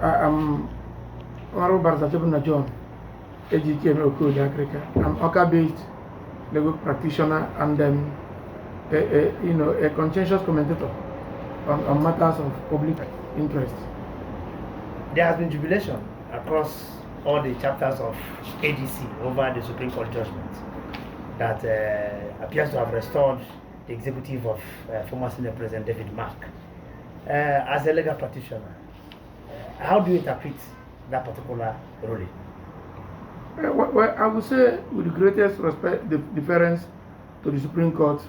I'm Honorable Barza John, AGTM Okoli-Akrika. I'm Oka-based legal practitioner and a conscientious commentator on matters of public interest. There has been jubilation across all the chapters of ADC over the Supreme Court judgment that appears to have restored the executive of former Senate President David Mark. As a legal practitioner, how do you interpret that particular ruling? Well, I would say with the greatest respect, the deference to the Supreme Court,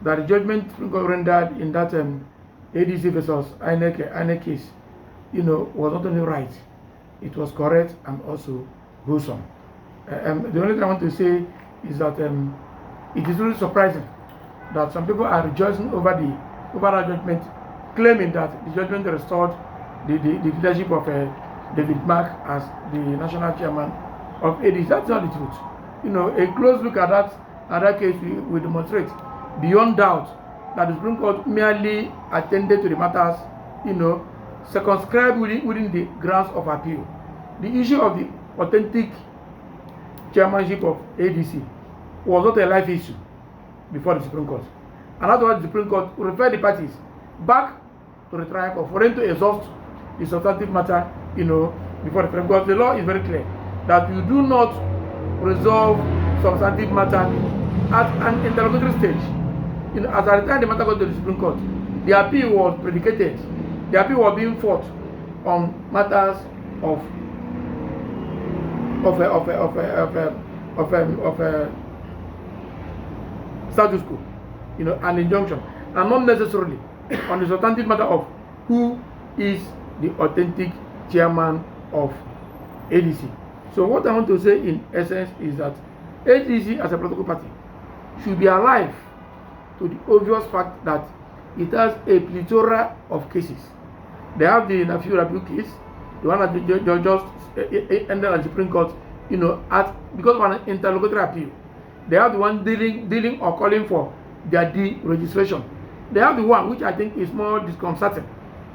that the judgment the Supreme Court rendered in that ADC versus INEC case, was not only right, it was correct and also wholesome. The only thing I want to say is that it is really surprising that some people are rejoicing over that judgment, claiming that the judgment restored the leadership of David Mark as the national chairman of ADC. That's not the truth. A close look at that case will demonstrate beyond doubt that the Supreme Court merely attended to the matters, circumscribed within the grounds of appeal. The issue of the authentic chairmanship of ADC was not a live issue before the Supreme Court. And that's why the Supreme Court referred the parties back to the trial court for them to exhaust the substantive matter, before the Supreme Court. The law is very clear that you do not resolve substantive matter at an interlocutory stage. As at the time the matter got to the Supreme Court, the appeal was predicated. The appeal was being fought on matters of status quo, an injunction, and not necessarily on the substantive matter of who is the authentic chairman of ADC. So what I want to say in essence is that ADC as a political party should be alive to the obvious fact that it has a plethora of cases. They have the Nafiu Rabiu case, the one that just ended at the Supreme Court, because of an interlocutory appeal. They have the one dealing or calling for their deregistration. They have the one which I think is more disconcerting,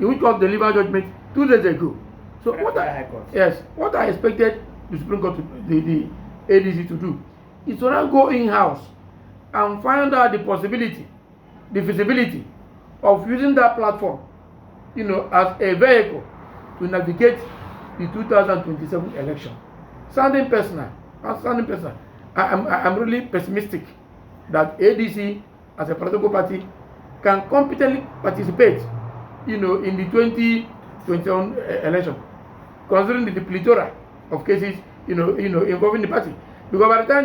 in which was delivered judgment 2 days ago. So what I expected the Supreme Court, the ADC to do, is to now go in-house and find out the possibility, the feasibility of using that platform, as a vehicle to navigate the 2027 election. Sounding personal, I'm really pessimistic that ADC as a political party can competently participate, in the 2021 election, considering the plethora of cases, involving the party. Because by the time